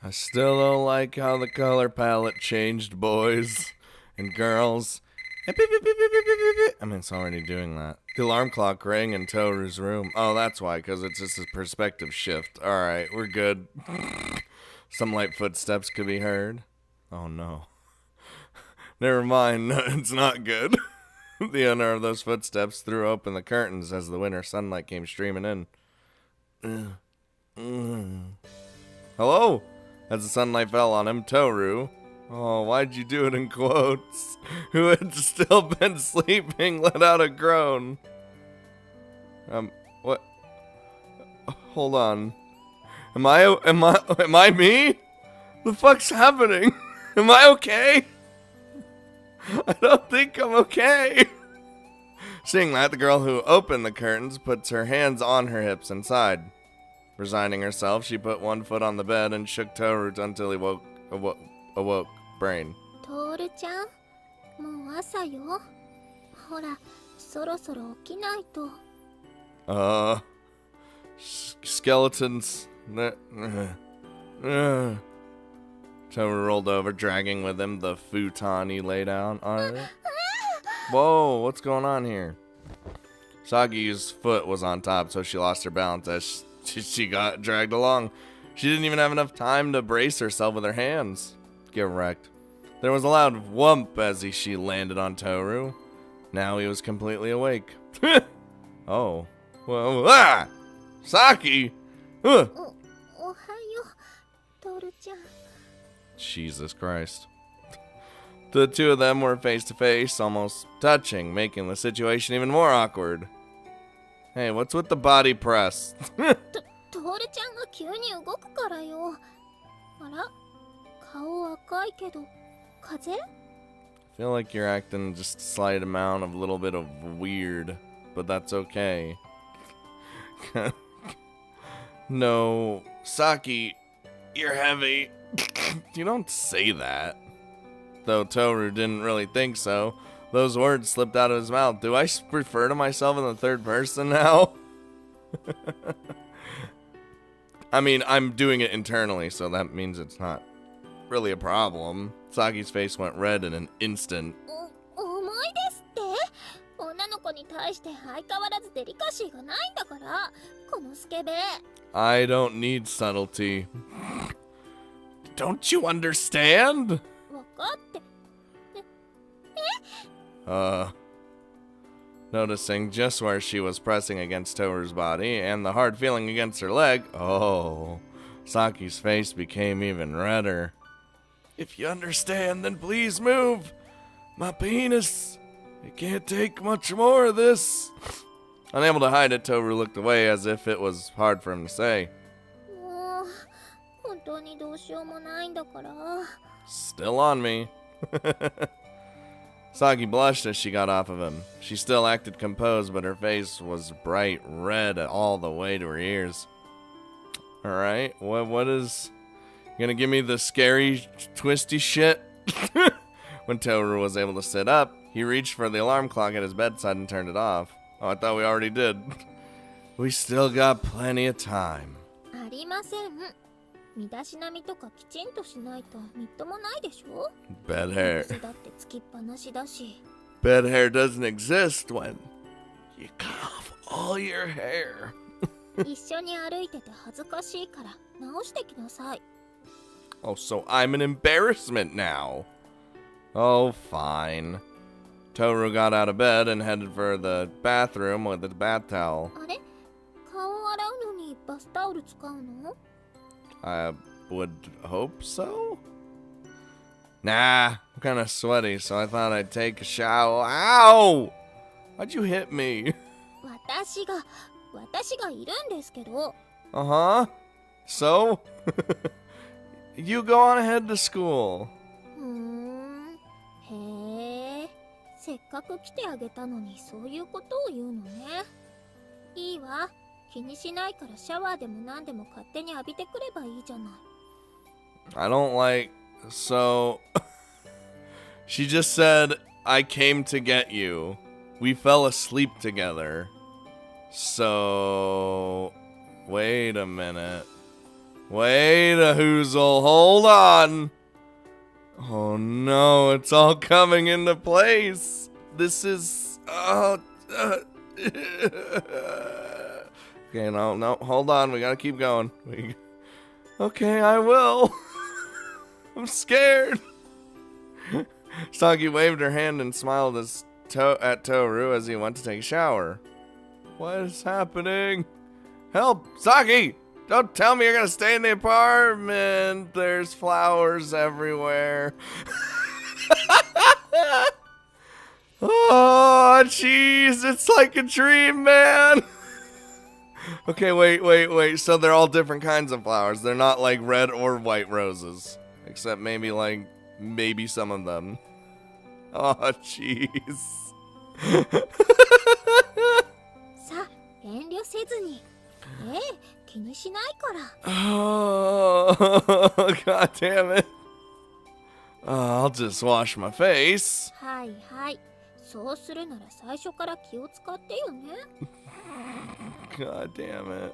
I still don't like how the color palette changed, boys and girls. I mean, it's already doing that. The alarm clock rang in Toru's room. Oh, that's why, because it's just a perspective shift. Alright, we're good. Some light footsteps could be heard. Oh no. Never mind, no, it's not good. The owner of those footsteps threw open the curtains as the winter sunlight came streaming in. Hello? As the sunlight fell on him, Toru. Oh, why'd you do it in quotes? Who had still been sleeping let out a groan. What? Hold on. Am I me? The fuck's happening? Am I okay? I don't think I'm okay. Seeing that, the girl who opened the curtains puts her hands on her hips and sighed. Resigning herself, she put one foot on the bed and shook Toru until he awoke brain. トールちゃん、もう朝よ。ほら、そろそろ起きないと。Skeletons. Toru rolled over, dragging with him the futon he lay down on it. Whoa, what's going on here? Sagi's foot was on top, so she lost her balance as she got dragged along. She didn't even have enough time to brace herself with her hands. Get wrecked. There was a loud whump as she landed on Toru. Now he was completely awake. Oh. Well, ah! Saki! おはよう、トールちゃん。 Jesus Christ. The two of them were face to face, almost touching, making the situation even more awkward. Hey, what's with the body press? トールちゃんが急に動くからよ。あら、顔赤いけど、風邪？ I feel like you're acting just a slight amount of a little bit of weird, but that's okay. No, Saki, you're heavy. You don't say that. Though Toru didn't really think so. Those words slipped out of his mouth. Do I refer to myself in the third person now? I mean, I'm doing it internally, so that means it's not really a problem. Saki's face went red in an instant. 重いですって？女の子に対して相変わらずデリカシーがないんだから、このスケベ。I don't need subtlety. Don't you understand? わかって。Noticing just where she was pressing against Toru's body and the hard feeling against her leg. Oh, Saki's face became even redder. If you understand, then please move. My penis. I can't take much more of this. Unable to hide it, Toru looked away as if it was hard for him to say. もう、本当にどうしようもないんだから。 Still on me. Saki blushed as she got off of him. She still acted composed, but her face was bright red all the way to her ears. Alright, what is... You gonna give me the scary, twisty shit? When Toru was able to sit up, he reached for the alarm clock at his bedside and turned it off. Oh, I thought we already did. We still got plenty of time. ありません。身だしなみとかきちんとしないとみっともないでしょ。 Bed hair. 水だってつきっぱなしだし。 Bed hair doesn't exist when you cut off all your hair. 一緒に歩いてて恥ずかしいから直してきなさい。 Oh, so I'm an embarrassment now. Oh, fine. Toru got out of bed and headed for the bathroom with the bath towel. あれ？顔を洗うのにバスタオル使うの？ I would hope so? Nah, I'm kind of sweaty, so I thought I'd take a shower. Ow! Why'd you hit me? 私がいるんですけど。 Uh-huh. So? You go on ahead to school. へえ。せっかく来てあげたのにそういうことを言うのね。いいわ。気にしないからシャワーでも何でも勝手に浴びてくればいいじゃない。 I don't like... So... She just said, I came to get you. We fell asleep together. So... Wait a minute. Wait a hoozle, hold on. Oh no, it's all coming into place. This is, okay, no, hold on, we gotta keep going. Okay, I will. I'm scared. Saki waved her hand and smiled at Toru as he went to take a shower. What is happening? Help, Saki! Don't tell me you're gonna stay in the apartment. There's flowers everywhere. Oh, jeez, it's like a dream, man. Okay, wait. So they're all different kinds of flowers. They're not like red or white roses. Except maybe some of them. Oh, jeez. さあ、遠慮せずに。気にしないから。Oh, god damn it. I'll just wash my face. はいはい。そうするなら最初から気を使ってよね。God damn it.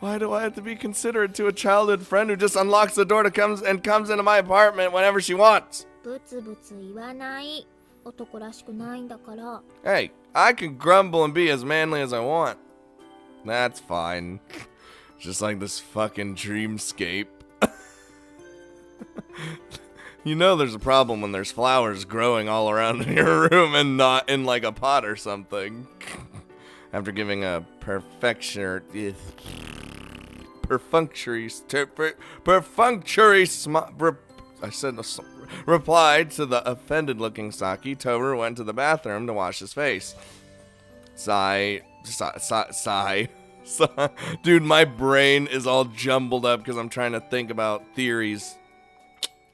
Why do I have to be considerate to a childhood friend who just unlocks the door comes into my apartment whenever she wants? ブツブツ言わない。男らしくないんだから。Hey, I can grumble and be as manly as I want. That's fine. Just like this fucking dreamscape. You know there's a problem when there's flowers growing all around in your room and not in like a pot or something. After giving a perfunctory reply to the offended-looking Saki, Toru went to the bathroom to wash his face. Sigh. Dude, my brain is all jumbled up because I'm trying to think about theories.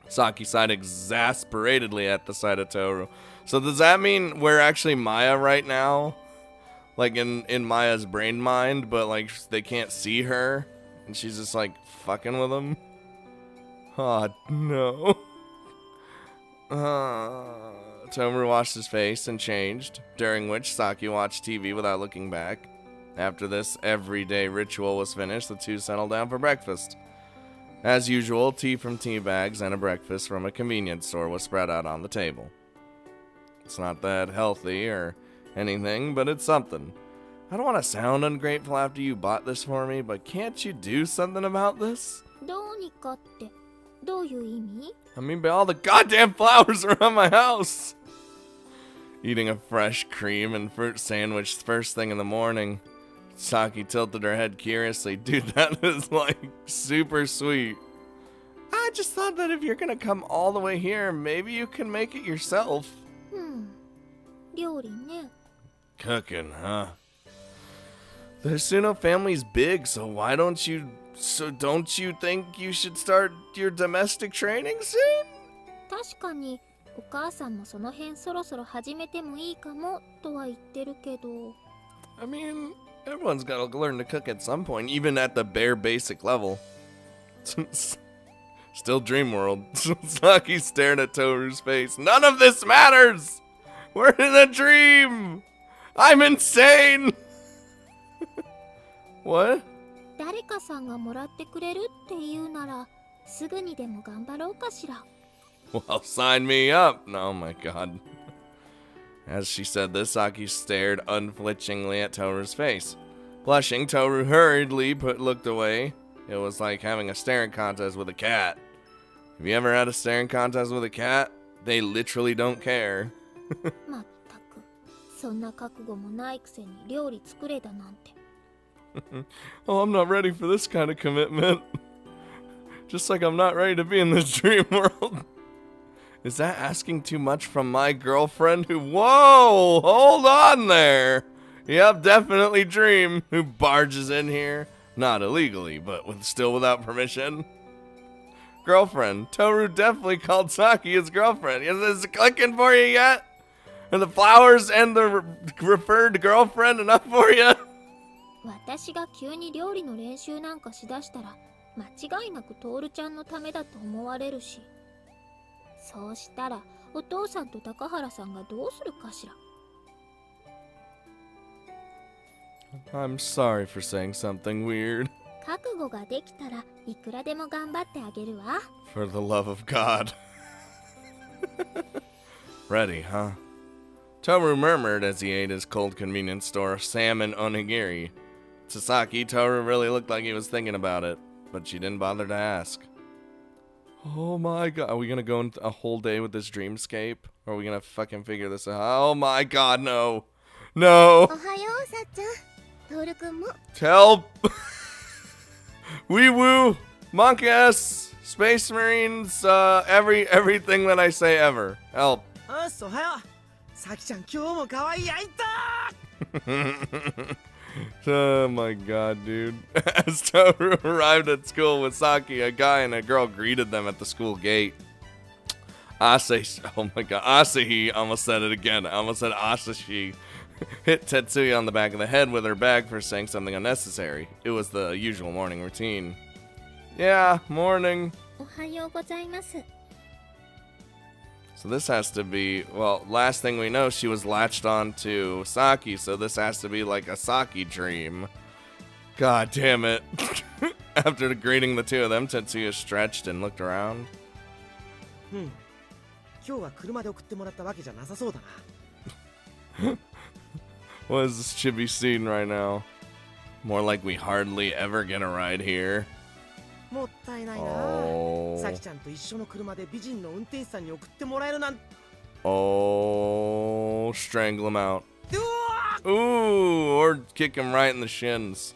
Saki sighed exasperatedly at the sight of Toru. So does that mean we're actually Maya right now? Like in Maya's brain mind, but like they can't see her? And she's just like fucking with him? Oh, no. Toru washed his face and changed, during which Saki watched TV without looking back. After this everyday ritual was finished, the two settled down for breakfast. As usual, tea from tea bags and a breakfast from a convenience store was spread out on the table. It's not that healthy or anything, but it's something. I don't want to sound ungrateful after you bought this for me, but can't you do something about this? どうにかって、どういう意味? I mean, by all the goddamn flowers around my house! Eating a fresh cream and fruit sandwich first thing in the morning. Saki tilted her head curiously. Dude, that is like super sweet. I just thought that if you're gonna come all the way here, maybe you can make it yourself. 料理ね。 Cooking, huh? The Hasuno family's big, so don't you think you should start your domestic training soon? 確かに、お母さんもその辺そろそろ始めてもいいかもとは言ってるけど。I mean, everyone's gotta learn to cook at some point, even at the bare basic level. Still dream world. Saki stared at Toru's face. None of this matters! We're in a dream! I'm insane! What? 誰かさんがもらってくれるって言うなら、すぐにでも頑張ろうかしら。Well, sign me up! Oh my god. As she said this, Saki stared unflinchingly at Toru's face. Blushing, Toru hurriedly looked away. It was like having a staring contest with a cat. Have you ever had a staring contest with a cat? They literally don't care. まったく、そんな覚悟もないくせに料理作れだなんて。Oh, I'm not ready for this kind of commitment. Just like I'm not ready to be in this dream world. Is that asking too much from my girlfriend who... Whoa! Hold on there! Yep, definitely Dream, who barges in here. Not illegally, but still without permission. Girlfriend. Toru definitely called Saki his girlfriend. Is it clicking for you yet? Are the flowers and the referred girlfriend enough for you? 私が急に料理の練習なんかしだしたら、間違いなくトールちゃんのためだと思われるし。そうしたら、お父さんと高原さんがどうするかしら。I'm sorry for saying something weird. 覚悟ができたらいくらでも頑張ってあげるわ。 For the love of God. Ready, huh? Toru murmured as he ate his cold convenience store salmon onigiri. To Saki, Toru really looked like he was thinking about it, but she didn't bother to ask. Oh my god, are we gonna go a whole day with this dreamscape? Or are we gonna fucking figure this out? Oh my god, no. No. おはようさっちゃん。トールくんも。 Help! Wee woo! Monk ass! Space Marines, everything that I say ever. Help. おはよう。さきちゃん今日も可愛いやいた。 Oh my god, dude. As Toru arrived at school with Saki, a guy and a girl greeted them at the school gate. Oh my god, Asahi, almost said it again. I almost said Asashi. Hit Tetsuya on the back of the head with her bag for saying something unnecessary. It was the usual morning routine. Yeah, morning. おはようございます。 So this has to be, well, last thing we know, she was latched on to Saki, so this has to be like a Saki dream. God damn it. After greeting the two of them, Tetsuya stretched and looked around. 今日は車で送ってもらったわけじゃなさそうだな。 What is this chibi scene right now? More like we hardly ever get a ride here. もったいないな。Oh. さきちゃんと一緒の車で美人の運転手さんに送ってもらえるなんて。 Oh, strangle him out. うわ Ooh, or kick him right in the shins.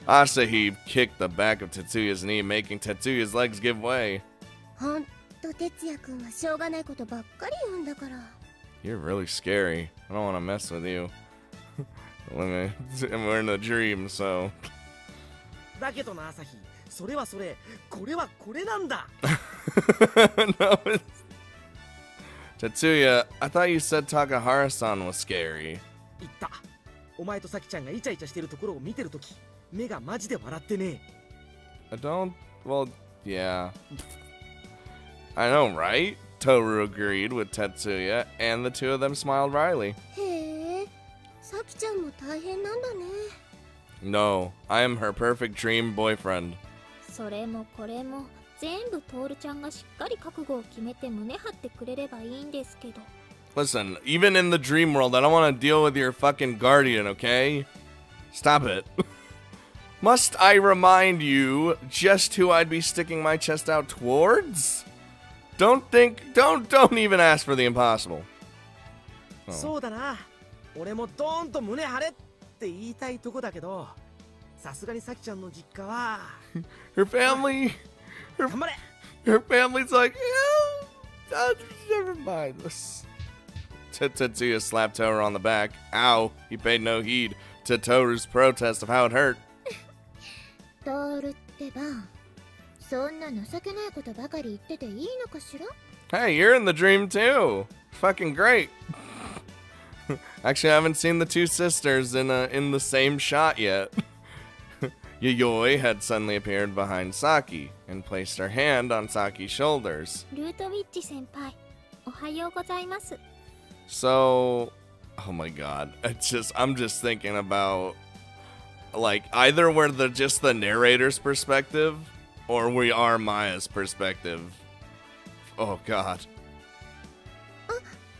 Asahi kicked the back of Tetsuya's knee, making Tetsuya's legs give way. ほんと哲也くんはしょうがないことばっかり言うんだから。 You're really scary. I don't want to mess with you. We're in a dream, so. だけどな、朝日。それはそれ。これはこれなんだ。No, it's... Tetsuya, I thought you said Takahara-san was scary. 言った。お前とさきちゃんがイチャイチャしてるところを見てるとき、目がマジで笑ってね。I don't. Well, yeah. I know, right? Toru agreed with Tetsuya, and the two of them smiled wryly. へえ、さきちゃんも大変なんだね。 No, I am her perfect dream boyfriend. それもこれも全部トールちゃんがしっかり覚悟を決めて胸張ってくれればいいんですけど。 Listen, even in the dream world, I don't want to deal with your fucking guardian, okay? Stop it. Must I remind you just who I'd be sticking my chest out towards? Don't even ask for the impossible. そうだな。俺もドーンと胸張れって言いたいとこだけど、さすがにさきちゃんの実家は。Her family, 頑張れ。 her family's like, yeah, never mind this. Tetsuya slapped Toru on the back. Ow, he paid no heed to Toru's protest of how it hurt. トールってば、そんな情けないことばかり言ってていいのかしら? Hey, you're in the dream too. Fucking great. Actually, I haven't seen the two sisters in the same shot yet. Yayoi had suddenly appeared behind Saki and placed her hand on Saki's shoulders. ルートウィッチ先輩、おはようございます。 So, oh my god, I'm just thinking about like either we're just the narrator's perspective or we are Maya's perspective. Oh god.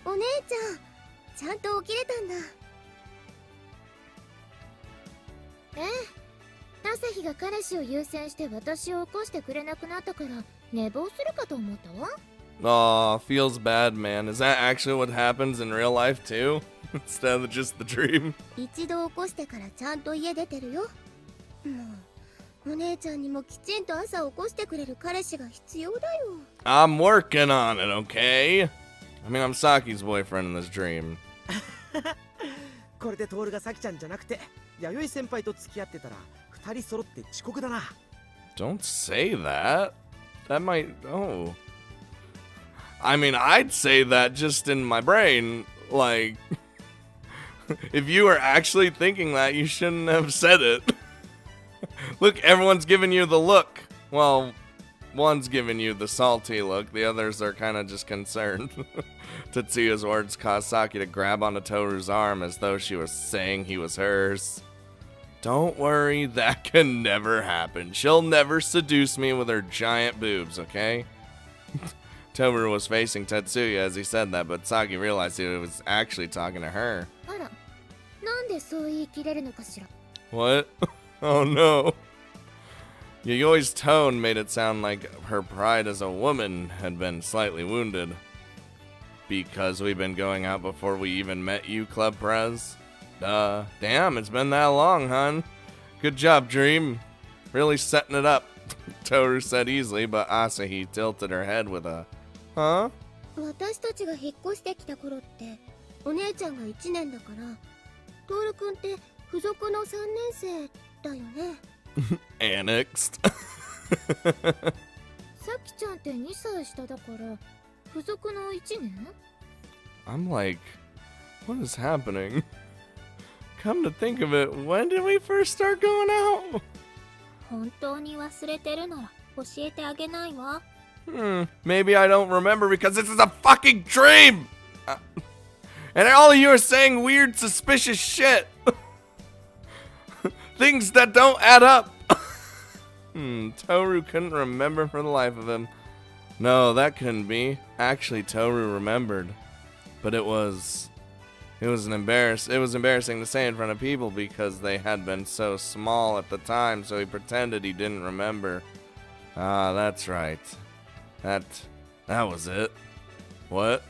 お姉ちゃん、ちゃんと起きれたんだ。ええ。朝日が彼氏を優先して私を起こしてくれなくなったから寝坊するかと思ったわ。 Aw, feels bad, man. Is that actually what happens in real life too? Instead of just the dream? 一度起こしてからちゃんと家出てるよ。もうお姉ちゃんにもきちんと朝起こしてくれる彼氏が必要だよ。 I'm working on it, okay? I mean, I'm Saki's boyfriend in this dream. これでトールがさきちゃんじゃなくて弥生先輩と付き合ってたら二人揃って遅刻だな。 Don't say that. That might... Oh. I mean, I'd say that just in my brain. Like, if you were actually thinking that, you shouldn't have said it. Look, everyone's giving you the look. Well, one's giving you the salty look. The others are kind of just concerned. Tetsuya's words caused Saki to grab onto Toru's arm as though she was saying he was hers. Don't worry, that can never happen. She'll never seduce me with her giant boobs, okay? Toru was facing Tetsuya as he said that, but Saki realized he was actually talking to her. あら、なんでそう言い切れるのかしら。 What? Oh no. Yayoi's tone made it sound like her pride as a woman had been slightly wounded. Because we've been going out before we even met you, Club Prez? Damn, it's been that long, hun. Good job, Dream. Really setting it up. Toru said easily, but Asahi tilted her head with a, huh? 私たちが引っ越してきた頃って、お姉ちゃんが1年だから、トール君って付属の3年生だよね。Annexed. さきちゃんって2歳下だから、付属の1年？ I'm like, what is happening? Come to think of it, when did we first start going out? 本当に忘れてるなら教えてあげないわ。Maybe I don't remember because this is a fucking dream! And all of you are saying weird, suspicious shit. Things that don't add up. Toru couldn't remember for the life of him. No, that couldn't be. Actually, Toru remembered. But it was embarrassing to say in front of people because they had been so small at the time, so he pretended he didn't remember. Ah, that's right. That was it. What?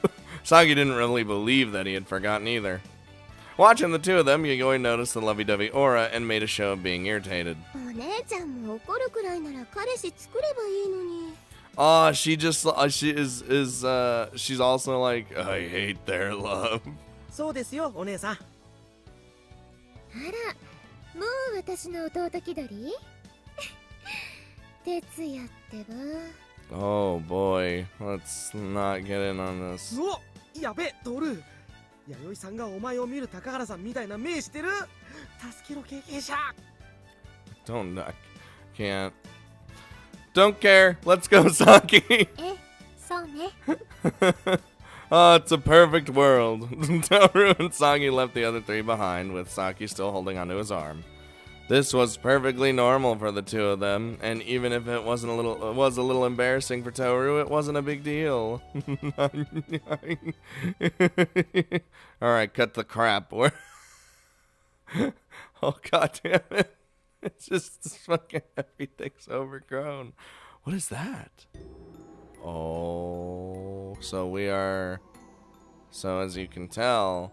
Sagi didn't really believe that he had forgotten either. Watching the two of them, Yagoi noticed the lovey-dovey aura and made a show of being irritated. お姉ちゃんも怒るくらいなら彼氏作ればいいのに。she's also like, I hate their love. そうですよ、お姉さん。あら、もう私の弟気取り？哲也ってば。Oh boy, let's not get in on this. うお、やべえ、トール。弥生さんがお前を見る高原さんみたいな目してる。助けろ経験者。I can't. Don't care. Let's go, Saki. え、そうね。Oh, it's a perfect world. Toru and Saki left the other three behind, with Saki still holding onto his arm. This was perfectly normal for the two of them, and even if it was a little embarrassing for Toru, it wasn't a big deal. All right, cut the crap. Oh god damn it! It's just fucking everything's overgrown. What is that? Oh, so as you can tell,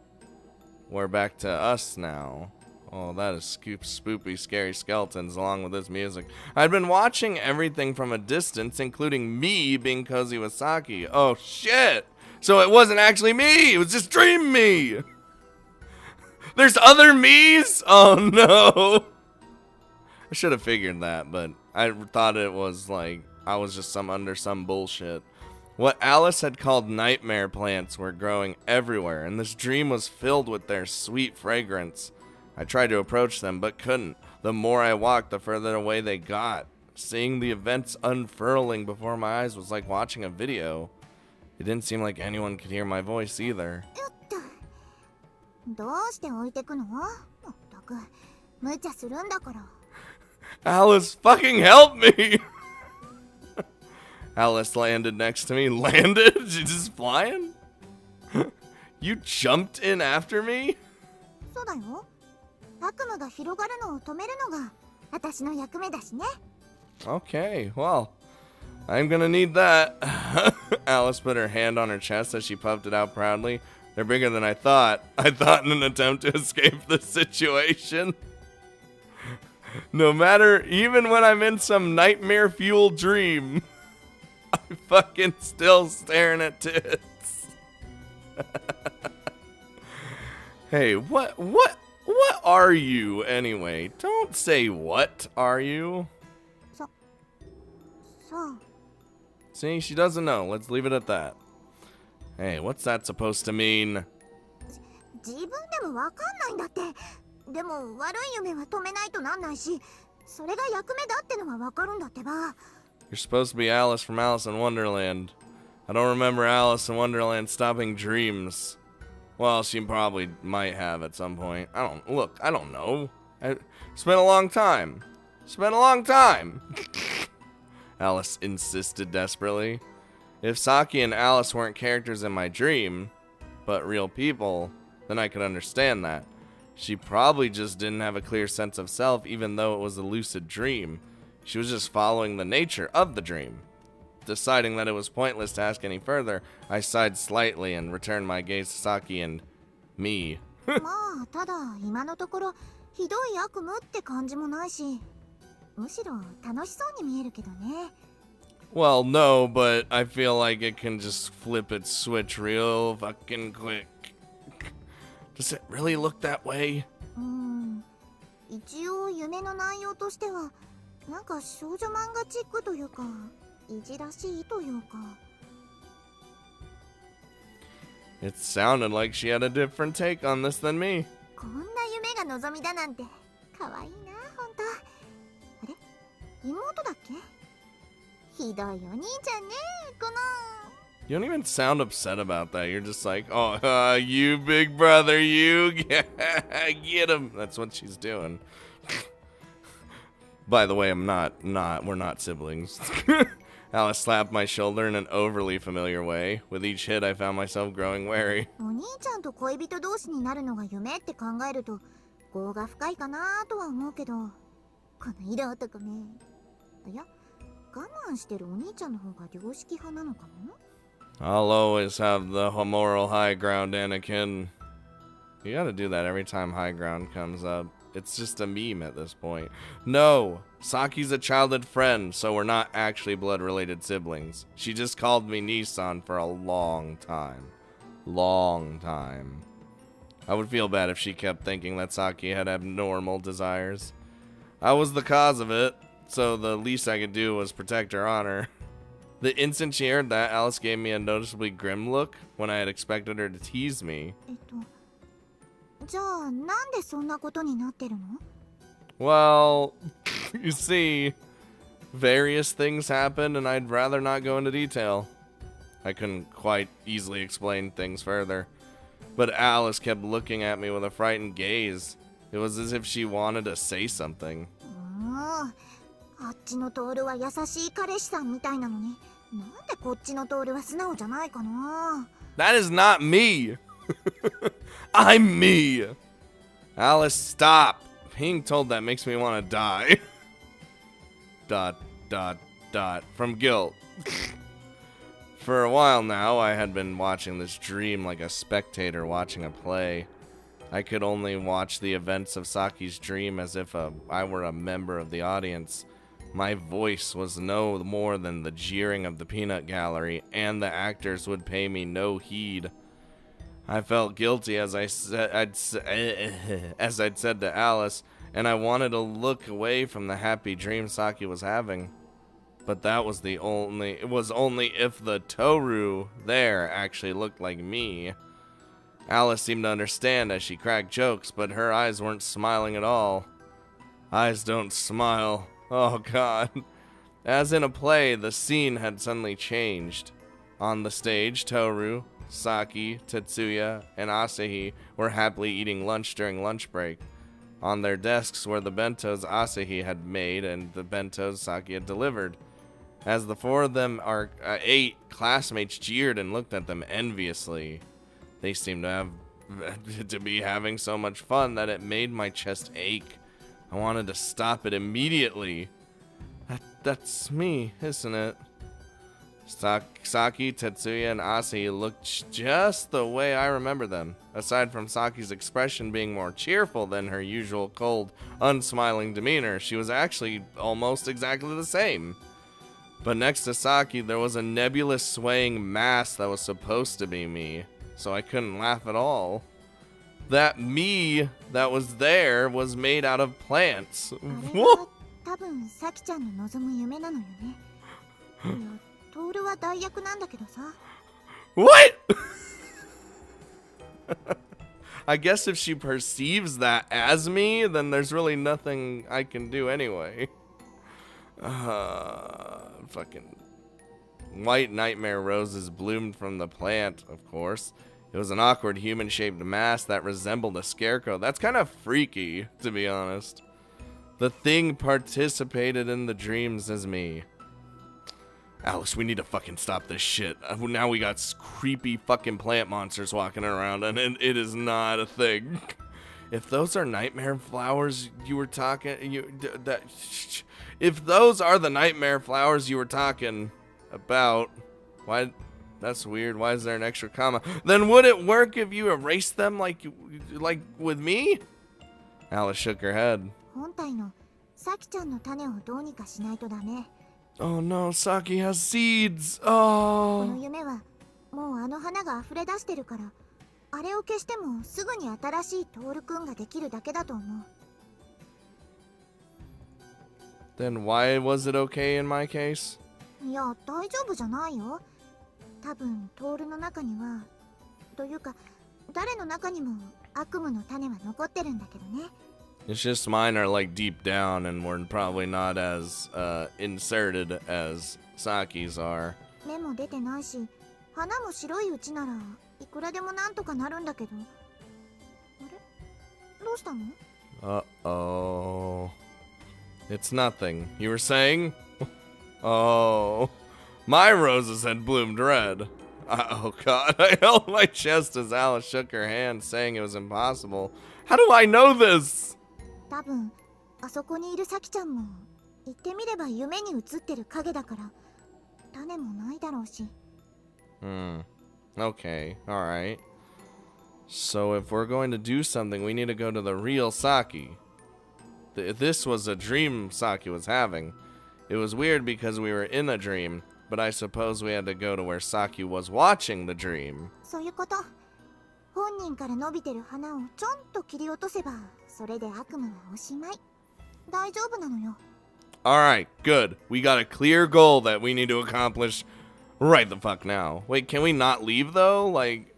we're back to us now. Oh, that is spoopy, scary skeletons along with this music. I'd been watching everything from a distance, including me being cozy with Saki. Oh, shit! So it wasn't actually me! It was just dream me! There's other me's? Oh, no! I should have figured that, but I thought it was like I was just under some bullshit. What Alice had called nightmare plants were growing everywhere, and this dream was filled with their sweet fragrance. I tried to approach them, but couldn't. The more I walked, the further away they got. Seeing the events unfurling before my eyes was like watching a video. It didn't seem like anyone could hear my voice either. どうして置いてくの？まったく無茶するんだから。 Alice, fucking help me! Alice landed next to me. Landed? She's just flying? You jumped in after me? そうだよ。悪夢が広がるのを止めるのが私の役目だしね。 Okay, well, I'm gonna need that. Alice put her hand on her chest as she puffed it out proudly. They're bigger than I thought. I thought in an attempt to escape the situation. No matter, even when I'm in some nightmare-fueled dream, I'm fucking still staring at tits. Hey, what are you anyway? Don't say what are you. So. See, she doesn't know. Let's leave it at that. Hey, what's that supposed to mean? 自分でもわかんないんだって。でも悪い夢は止めないとなんないし、それが役目だってのはわかるんだってば。You're supposed to be Alice from Alice in Wonderland. I don't remember Alice in Wonderland stopping dreams. Well, she probably might have at some point. I don't know. It's been a long time. It's been a long time. Alice insisted desperately. If Saki and Alice weren't characters in my dream, but real people, then I could understand that. She probably just didn't have a clear sense of self, even though it was a lucid dream. She was just following the nature of the dream. Deciding that it was pointless to ask any further, I sighed slightly and returned my gaze to Saki and me. まあただ今のところひどい悪夢って感じもないし、むしろ楽しそうに見えるけどね。Well, no, but I feel like it can just flip its switch real fucking quick. Does it really look that way? 一応夢の内容としてはなんか少女漫画チックというかいじらしいというか。It sounded like she had a different take on this than me. こんな夢が望みだなんて可愛いなほんと。あれ妹だっけ？ひどいお兄ちゃんねこの。You don't even sound upset about that. You're just like, oh, you big brother, you get him. That's what she's doing. By the way, we're not siblings. Alice slapped my shoulder in an overly familiar way. With each hit, I found myself growing wary. お兄ちゃんと恋人同士になるのが夢って考えると業が深いかなとは思うけど、この色男め。いや、我慢してるお兄ちゃんの方が良識派なのかも。I'll always have the moral high ground, Anakin. You gotta do that every time high ground comes up. It's just a meme at this point. No! Saki's a childhood friend, so we're not actually blood-related siblings. She just called me Nissan for a long time. Long time. I would feel bad if she kept thinking that Saki had abnormal desires. I was the cause of it, so the least I could do was protect her honor. The instant she heard that, Alice gave me a noticeably grim look when I had expected her to tease me. じゃあなんでそんなことになってるの？ Well, you see, various things happened and I'd rather not go into detail. I couldn't quite easily explain things further. But Alice kept looking at me with a frightened gaze. It was as if she wanted to say something. あっちのトールは優しい彼氏さんみたいなのに、なんでこっちのトールは素直じゃないかな。 That is not me! I'm me! Alice, stop! Being told that makes me want to die. ... From guilt. For a while now, I had been watching this dream like a spectator watching a play. I could only watch the events of Saki's dream as if I were a member of the audience. My voice was no more than the jeering of the peanut gallery, and the actors would pay me no heed. I felt guilty as I'd said to Alice, and I wanted to look away from the happy dream Saki was having. But it was only if the Toru there actually looked like me. Alice seemed to understand as she cracked jokes, but her eyes weren't smiling at all. Eyes don't smile. Oh god. As in a play, the scene had suddenly changed. On the stage, Toru, Saki, Tetsuya, and Asahi were happily eating lunch during lunch break. On their desks were the bentos Asahi had made and the bentos Saki had delivered. As the four of them ate, classmates jeered and looked at them enviously. They seemed to be having so much fun that it made my chest ache. I wanted to stop it immediately. That's me, isn't it? Saki, Tetsuya, and Asahi looked just the way I remember them. Aside from Saki's expression being more cheerful than her usual cold, unsmiling demeanor, she was actually almost exactly the same. But next to Saki, there was a nebulous swaying mass that was supposed to be me, so I couldn't laugh at all. That me that was there was made out of plants. 多分サキちゃんの望む夢なのよね。いや、トールは代役なんだけどさ。What? I guess if she perceives that as me, then there's really nothing I can do anyway. Fucking white nightmare roses bloomed from the plant, of course. It was an awkward human-shaped mask that resembled a scarecrow. That's kind of freaky, to be honest. The thing participated in the dreams as me. Alice, we need to fucking stop this shit. Now we got creepy fucking plant monsters walking around, and it is not a thing. If those are nightmare flowers you were talking, if those are the nightmare flowers you were talking about, why? That's weird. Why is there an extra comma? Then would it work if you erased them like with me? Alice shook her head. Oh no, Saki has seeds. Oh. Then why was it okay in my case? いや、大丈夫じゃないよ。多分トールの中にはというか誰の中にも悪夢の種は残ってるんだけどね。It's just mine are like deep down and we're probably not as inserted as Saki's are. 芽も出てないし、花も白いうちならいくらでもなんとかなるんだけど。あれ？どうしたの？ Uh-oh. It's nothing. You were saying? Oh. My roses had bloomed red. Oh god, I held my chest as Alice shook her hand, saying it was impossible. How do I know this? 多分あそこにいるサキちゃんも言ってみれば夢に映ってる影だから種もないだろうし。Okay, alright. So if we're going to do something, we need to go to the real Saki. This was a dream Saki was having. It was weird because we were in a dream, but I suppose we had to go to where Saki was watching the dream. そういうこと。本人から伸びてる花をちょんと切り落とせば、それで悪夢はおしまい。大丈夫なのよ。Alright, good. We got a clear goal that we need to accomplish right the fuck now. Wait, can we not leave though? Like,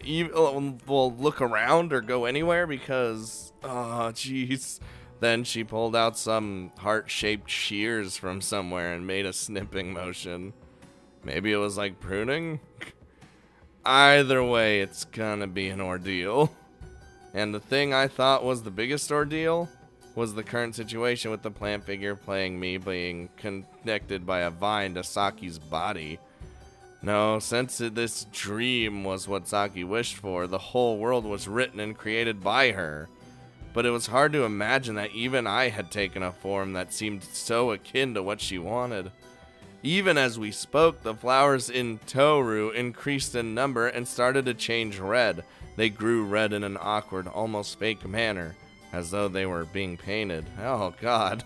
we'll look around or go anywhere because, oh jeez. Then she pulled out some heart-shaped shears from somewhere and made a snipping motion. Maybe it was like pruning? Either way, it's gonna be an ordeal. And the thing I thought was the biggest ordeal was the current situation with the plant figure playing me being connected by a vine to Saki's body. No, since this dream was what Saki wished for, the whole world was written and created by her. But it was hard to imagine that even I had taken a form that seemed so akin to what she wanted. Even as we spoke, the flowers in Toru increased in number and started to change red. They grew red in an awkward, almost fake manner, as though they were being painted. Oh god.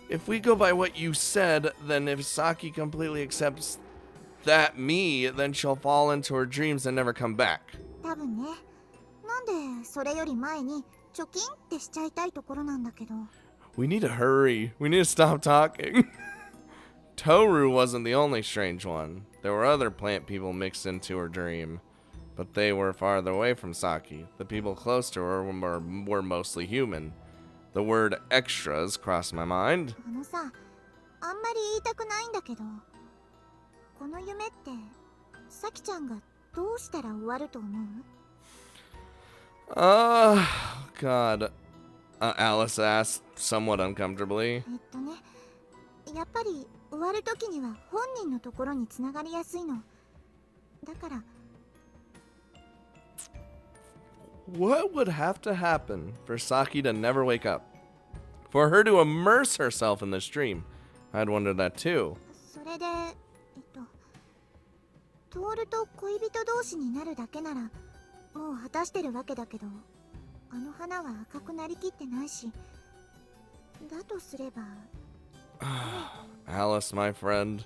If we go by what you said, then if Saki completely accepts that me, then she'll fall into her dreams and never come back. 多分ね。なんでそれより前に貯金ってしちゃいたいところなんだけど。We need to hurry. We need to stop talking. Toru wasn't the only strange one. There were other plant people mixed into her dream, but they were farther away from Saki. The people close to her were mostly human. The word extras crossed my mind. あのさ、あんまり言いたくないんだけど、この夢ってサキちゃんがどうしたら終わると思う？ God. Alice asked somewhat uncomfortably. やっぱり終わる時には本人のところに繋がりやすいの。だから。What would have to happen for Saki to never wake up? For her to immerse herself in this dream? I'd wondered that too. それで、トールと恋人同士になるだけなら、もう果たしてるわけだけど、あの花は赤くなりきってないし、だとすれば。Alice, my friend,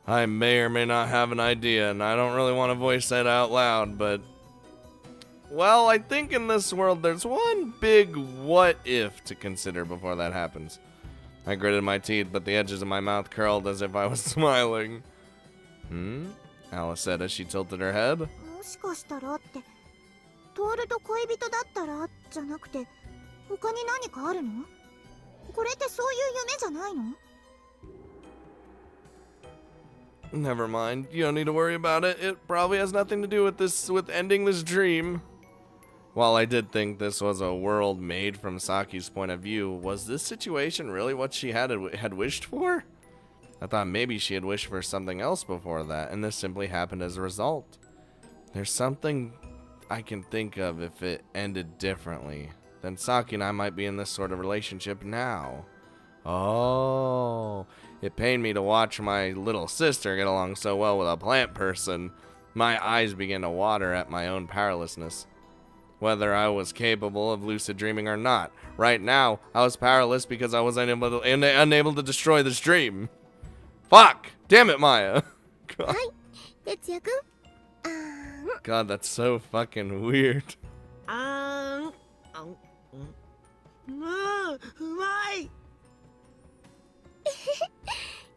I may or may not have an idea, and I don't really want to voice that out loud, but... Well, I think in this world there's one big what if to consider before that happens. I gritted my teeth, but the edges of my mouth curled as if I was smiling. Alice said as she tilted her head. もしかしたらって、トールと恋人だったらじゃなくて、他に何かあるの？これってそういう夢じゃないの？ Never mind. You don't need to worry about it. It probably has nothing to do with ending this dream. While I did think this was a world made from Saki's point of view, was this situation really what she had wished for? I thought maybe she had wished for something else before that, and this simply happened as a result. There's something I can think of if it ended differently. Then Saki and I might be in this sort of relationship now. Oh, it pained me to watch my little sister get along so well with a plant person. My eyes began to water at my own powerlessness. Whether I was capable of lucid dreaming or not, right now I was powerless because I was unable to destroy this dream. Fuck! Damn it, Maya! God. God, that's so fucking weird. うまい。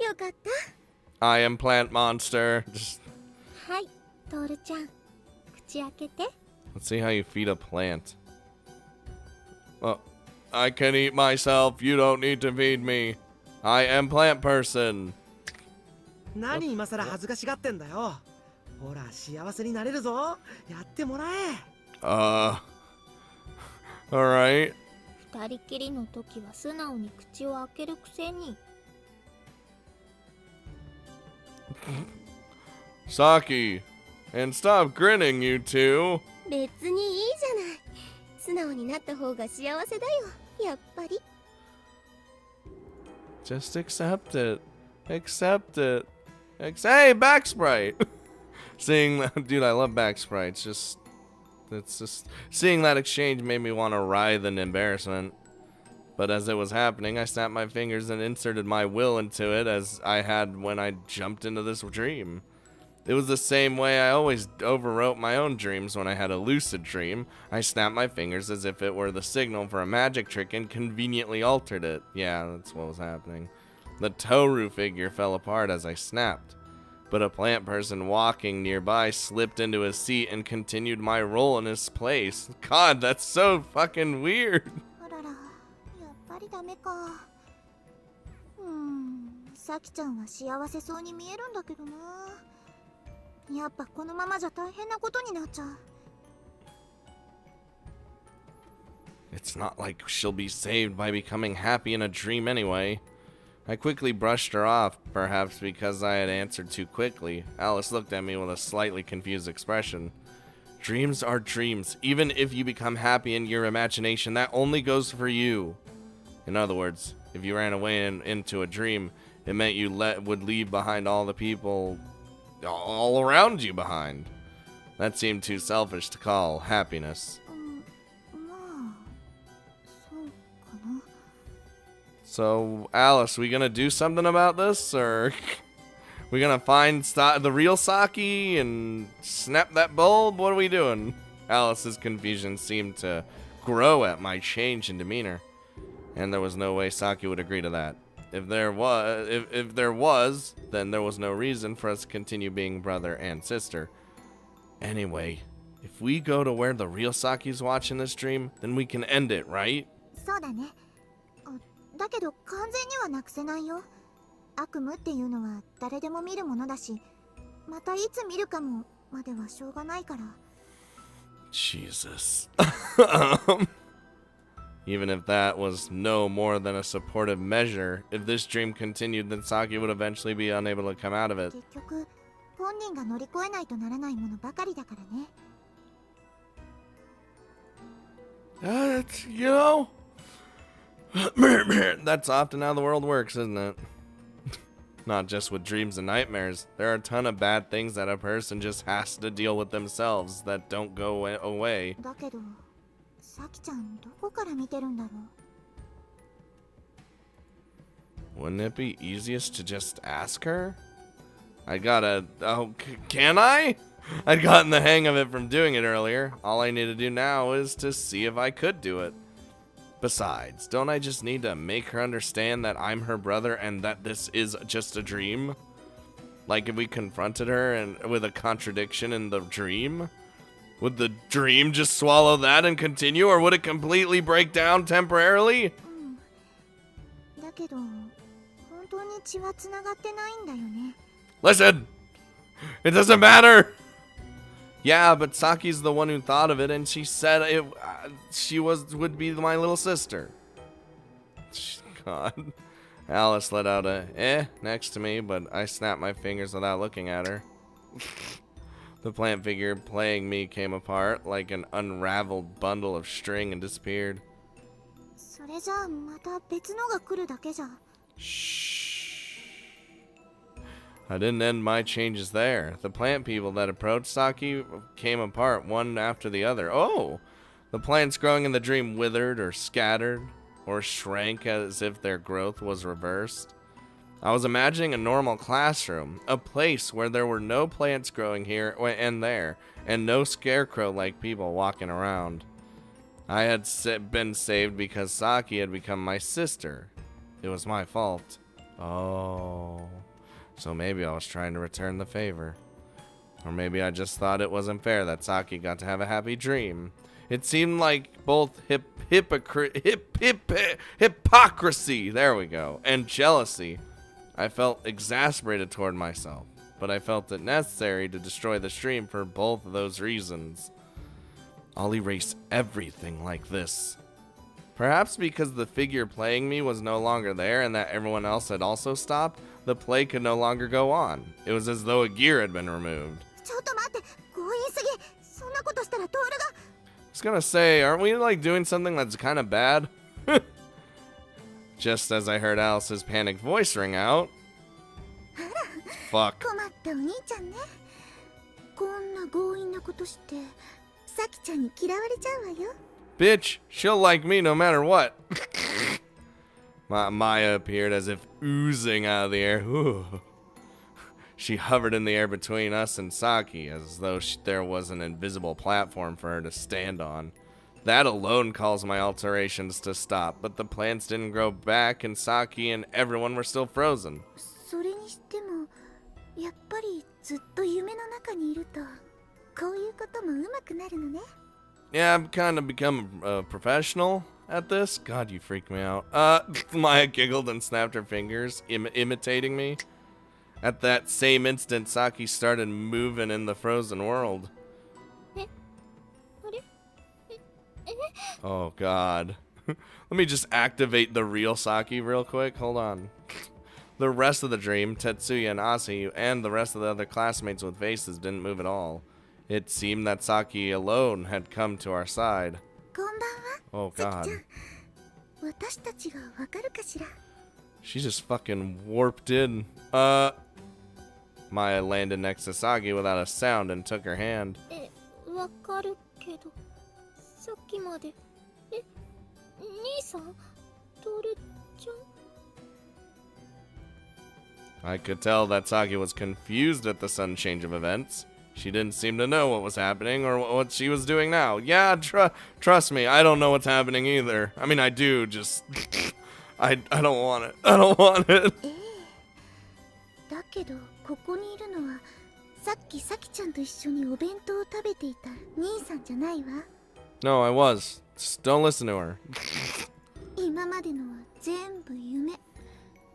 よかった。 I am plant monster. Just... はい、トールちゃん、口開けて。 Let's see how you feed a plant. Oh, I can eat myself. You don't need to feed me. I am plant person. 何今さら恥ずかしがってんだよ。ほら幸せになれるぞ。やってもらえ。Alright. 二人きりの時は素直に口を開けるくせに。Saki, and stop grinning, you two. 別にいいじゃない。素直になった方が幸せだよ。やっぱり。Just accept it. Accept it. Hey, back sprite. Seeing that, dude, I love back sprites. It's just seeing that exchange made me want to writhe in embarrassment. But as it was happening, I snapped my fingers and inserted my will into it as I had when I jumped into this dream. It was the same way I always overwrote my own dreams when I had a lucid dream. I snapped my fingers as if it were the signal for a magic trick and conveniently altered it. Yeah, that's what was happening. The Toru figure fell apart as I snapped. But a plant person walking nearby slipped into his seat and continued my role in his place. God, that's so fucking weird. あらら、やっぱりダメか。さきちゃんは幸せそうに見えるんだけどな。やっぱこのままじゃ大変なことになっちゃう。It's not like she'll be saved by becoming happy in a dream anyway. I quickly brushed her off, perhaps because I had answered too quickly. Alice looked at me with a slightly confused expression. Dreams are dreams. Even if you become happy in your imagination, that only goes for you. In other words, if you ran away into a dream, it meant you would leave behind all the people all around you behind. That seemed too selfish to call happiness. まあ、そうかな。 So, Alice, we gonna do something about this, or we gonna find the real Saki and snap that bulb? What are we doing? Alice's confusion seemed to grow at my change in demeanor, and there was no way Saki would agree to that. If there was, then there was no reason for us to continue being brother and sister. Anyway, if we go to where the real Saki's watching this dream, then we can end it, right? そうだね。だけど完全にはなくせないよ。悪夢っていうのは誰でも見るものだし、またいつ見るかもまではしょうがないから。Jesus. Even if that was no more than a supportive measure, if this dream continued, then Saki would eventually be unable to come out of it. 結局、本人が乗り越えないとならないものばかりだからね。You know, that's often how the world works, isn't it? Not just with dreams and nightmares. There are a ton of bad things that a person just has to deal with themselves that don't go away. だけど、さきちゃんどこから見てるんだろう。 Wouldn't it be easiest to just ask her? Can I? I'd gotten the hang of it from doing it earlier. All I need to do now is to see if I could do it. Besides, don't I just need to make her understand that I'm her brother and that this is just a dream? Like if we confronted her and with a contradiction in the dream? Would the dream just swallow that and continue, or would it completely break down temporarily? だけど、本当に血はつながってないんだよね。Listen! It doesn't matter! Yeah, but Saki's the one who thought of it, and she said she would be my little sister. God. Alice let out a next to me, but I snapped my fingers without looking at her. The plant figure playing me came apart like an unraveled bundle of string and disappeared. それじゃあまた別のが来るだけじゃ。 Shh. I didn't end my changes there. The plant people that approached Saki came apart one after the other. Oh! The plants growing in the dream withered or scattered or shrank as if their growth was reversed. I was imagining a normal classroom, a place where there were no plants growing here and there, and no scarecrow-like people walking around. I had been saved because Saki had become my sister. It was my fault. Oh, so maybe I was trying to return the favor. Or maybe I just thought it wasn't fair that Saki got to have a happy dream. It seemed like both hypocrisy, there we go, and jealousy. I felt exasperated toward myself, but I felt it necessary to destroy the stream for both of those reasons. I'll erase everything like this. Perhaps because the figure playing me was no longer there and that everyone else had also stopped, the play could no longer go on. It was as though a gear had been removed. ちょっと待って、強引すぎ。そんなことしたらトールが。 I was gonna say, aren't we like doing something that's kind of bad? Just as I heard Alice's panicked voice ring out. Fuck. 困ったお兄ちゃんね。こんな強引なことして、サキちゃんに嫌われちゃうわよ。 Bitch, she'll like me no matter what. Maya appeared as if oozing out of the air. Ooh. She hovered in the air between us and Saki, as though there was an invisible platform for her to stand on. That alone caused my alterations to stop, but the plants didn't grow back, and Saki and everyone were still frozen. それにしても、やっぱりずっと夢の中にいると、こういうことも上手くなるのね。 Yeah, I've kind of become a professional at this. God, you freak me out. Maya giggled and snapped her fingers, imitating me. At that same instant, Saki started moving in the frozen world. Oh, God. Let me just activate the real Saki real quick. Hold on. The rest of the dream, Tetsuya and Asahi, and the rest of the other classmates with faces didn't move at all. It seemed that Saki alone had come to our side. こんばんは。 Oh, サキ God. ちゃん、私たちがわかるかしら。 She just fucking warped in. Maya landed next to Saki without a sound and took her hand. わかるけど、さっきまで。兄さん、トールちゃん。 I could tell that Saki was confused at the sudden change of events. She didn't seem to know what was happening or what she was doing now. Yeah, trust me, I don't know what's happening either. I mean, I do, just... I don't want it. I don't want it. だけど、ここにいるのは、さっきサキちゃんと一緒にお弁当を食べていた兄さんじゃないわ。 No, I was. Just don't listen to her. 今までのは全部夢。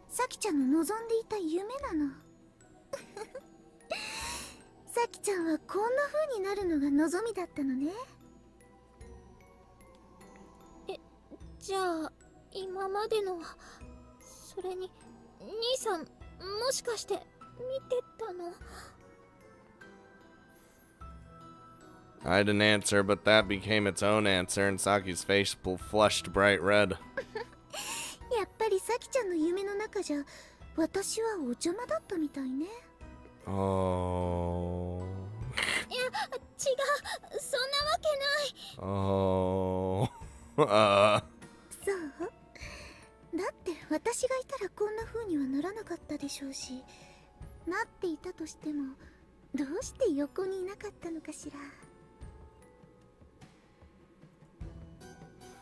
サキちゃんの望んでいた夢なの。サキちゃんはこんな風になるのが望みだったのね。じゃあ、今までのは、それに、兄さん、もしかして、見てたの？ I didn't answer, but that became its own answer, and Saki's face flushed bright red. やっぱりサキちゃんの夢の中じゃ、私はお邪魔だったみたいね。 Oh. いや、違う、そんなわけない。Oh. そうだって私がいたらこんな風にはならなかったでしょうし、なっていたとしてもどうして横にいなかったのかしら。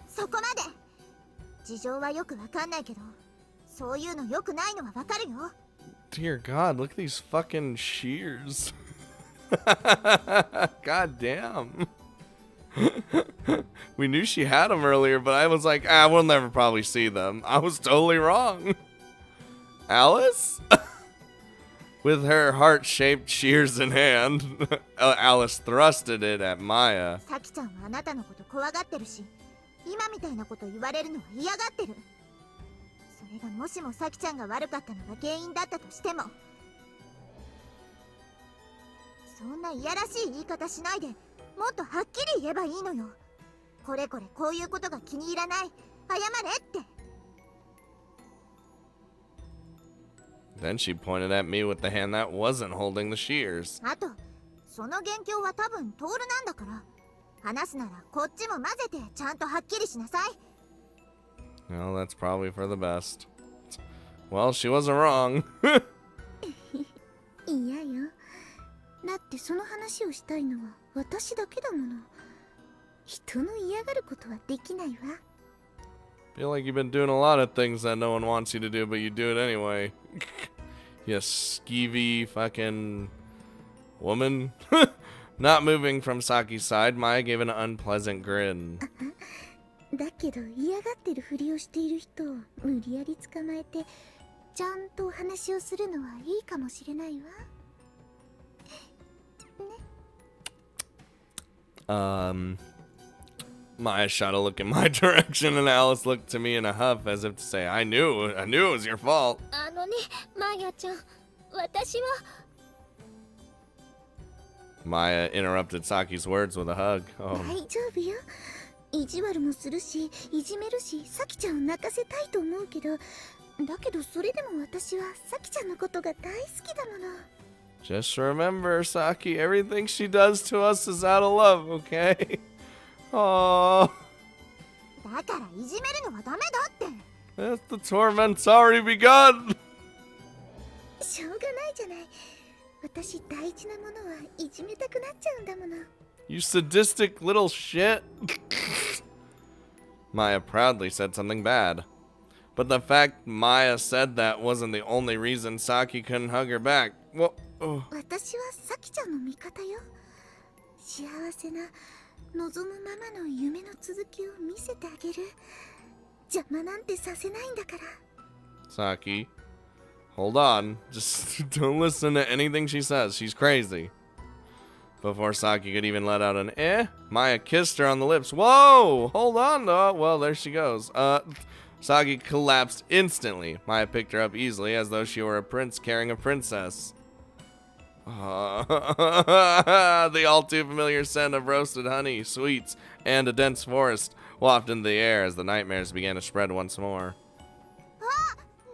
そこまで。事情はよくわかんないけど、そういうのよくないのはわかるよ。 Dear God, look at these fucking shears. God damn. We knew she had them earlier, but I was like, we'll never probably see them. I was totally wrong. Alice? With her heart-shaped shears in hand, Alice thrusted it at Maya. サキちゃんはあなたのこと怖がってるし、今みたいなこと言われるのは嫌がってる。それがもしもサキちゃんが悪かったのが原因だったとしても、そんないやらしい言い方しないで、もっとはっきり言えばいいのよ。これこれこういうことが気に入らない、謝れって。 Then she pointed at me with the hand that wasn't holding the shears. あと、その元凶は多分トールなんだから、話すならこっちも混ぜてちゃんとはっきりしなさい。 Well, that's probably for the best. Well, she wasn't wrong. いやよ。だってその話をしたいのは私だけだもの。人の嫌がることはできないわ。 Feel like you've been doing a lot of things that no one wants you to do, but you do it anyway. You skeevy fucking woman. Not moving from Saki's side, Maya gave an unpleasant grin. だけど嫌がってるふりをしている人を無理やり捕まえてちゃんとお話をするのはいいかもしれないわ。 Maya shot a look in my direction, and Alice looked to me in a huff as if to say, I knew it was your fault. あのね、マヤちゃん、私は。 Maya interrupted Saki's words with a hug. Oh. 大丈夫よ。意地悪もするし、いじめるし、サキちゃんを泣かせたいと思うけど、だけどそれでも私はサキちゃんのことが大好きだもの。 Just remember, Saki, everything she does to us is out of love, okay? Aww. だからいじめるのはダメだって。 The torment's already begun. しょうがないじゃない。私大事なものはいじめたくなっちゃうんだもの。 You sadistic little shit. Maya proudly said something bad. But the fact Maya said that wasn't the only reason Saki couldn't hug her back. Well, 私はサキちゃんの味方よ。幸せな望むままの夢の続きを見せてあげる。邪魔なんてさせないんだから。 Saki, hold on. Just don't listen to anything she says. She's crazy. Before Saki could even let out an Maya kissed her on the lips. Whoa! Hold on, though. Well, there she goes. Saki collapsed instantly. Maya picked her up easily as though she were a prince carrying a princess. The all too familiar scent of roasted honey, sweets, and a dense forest wafted into the air as the nightmares began to spread once more.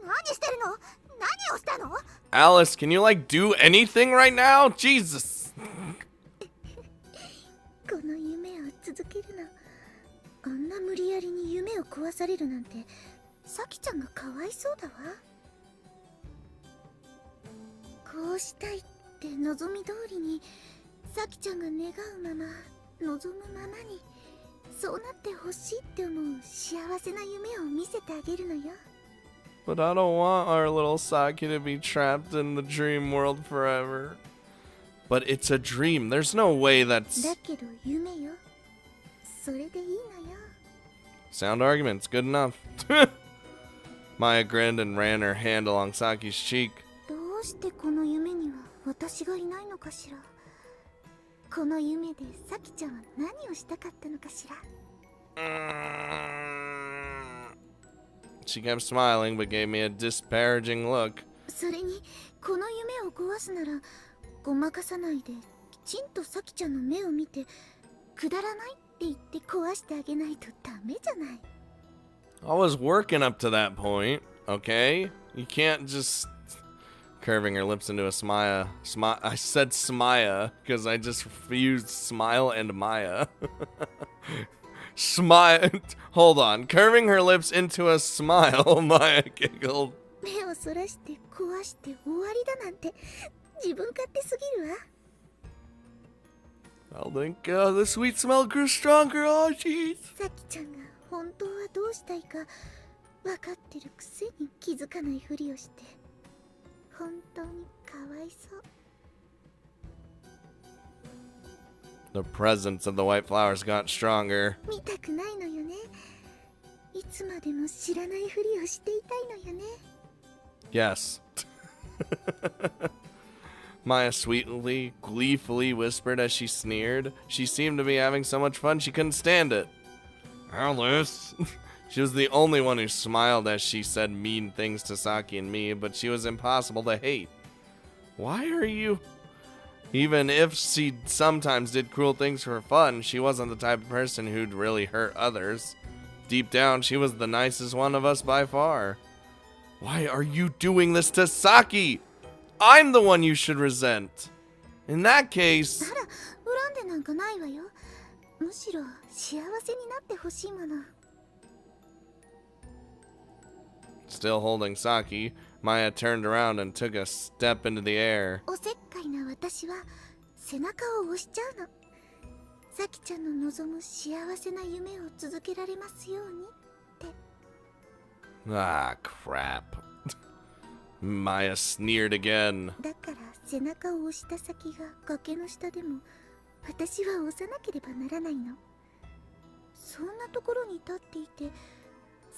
何してるの？何をしたの？ Alice, can you do anything right now? Jesus! この夢を続けるの。あんな無理やりに夢を壊されるなんて、サキちゃんがかわいそうだわ。こうしたいって望み通りに、サキちゃんが願うまま、望むままに、そうなってほしいって思う幸せな夢を見せてあげるのよ。 But I don't want our little Saki to be trapped in the dream world forever. But it's a dream. There's no way that's... だけど夢よ。それでいいのよ。 Sound arguments, good enough. Maya grinned and ran her hand along Saki's cheek. どうしてこの夢には私がいないのかしら。この夢でサキちゃんは何をしたかったのかしら。 She kept smiling but gave me a disparaging look. それにこの夢を壊すならごまかさないできちんとサキちゃんの目を見てくだらないって言って壊してあげないとダメじゃない。 I was working up to that point, okay? You can't just... Curving her lips into a smile. I said smile because I just fused smile and Maya. Smile. Hold on. Curving her lips into a smile, Maya giggled. 目をそらして壊して終わりだなんて自分勝手すぎるわ。 I think the sweet smell grew stronger. Oh, jeez. サキちゃんが本当はどうしたいか分かってるくせに気づかないふりをして本当にかわいそう。 The presence of the white flowers got stronger. 見たくないのよね。いつまでも知らないふりをしていたいのよね。Yes. Maya sweetly, gleefully whispered as she sneered. She seemed to be having so much fun she couldn't stand it. Alice. She was the only one who smiled as she said mean things to Saki and me, but she was impossible to hate. Why are you... Even if she sometimes did cruel things for fun, she wasn't the type of person who'd really hurt others. Deep down, she was the nicest one of us by far. Why are you doing this to Saki? I'm the one you should resent. In that case... 恨んでなんかないわよ。むしろ幸せになってほしいもの。 Still holding Saki, Maya turned around and took a step into the air. おせっかいな私は背中を押しちゃうの。さきちゃんの望む幸せな夢を続けられますようにって。 Ah, crap. Maya sneered again. だから背中を押した先が崖の下でも私は押さなければならないの。そんなところに立っていて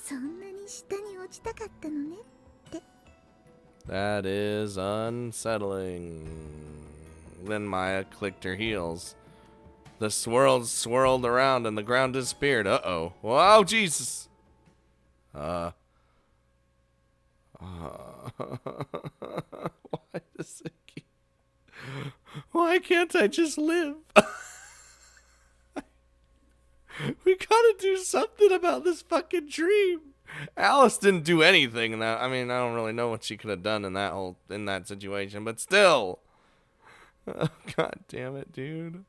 そんなに下に落ちたかったのねって。 That is unsettling. Then Maya clicked her heels. The swirls swirled around and the ground disappeared. Uh-oh. Wow, Jesus. Why does it keep... Why can't I just live? We gotta do something about this fucking dream. Alice didn't do anything in that. I mean, I don't really know what she could have done in that situation, but still. Oh, God damn it, dude.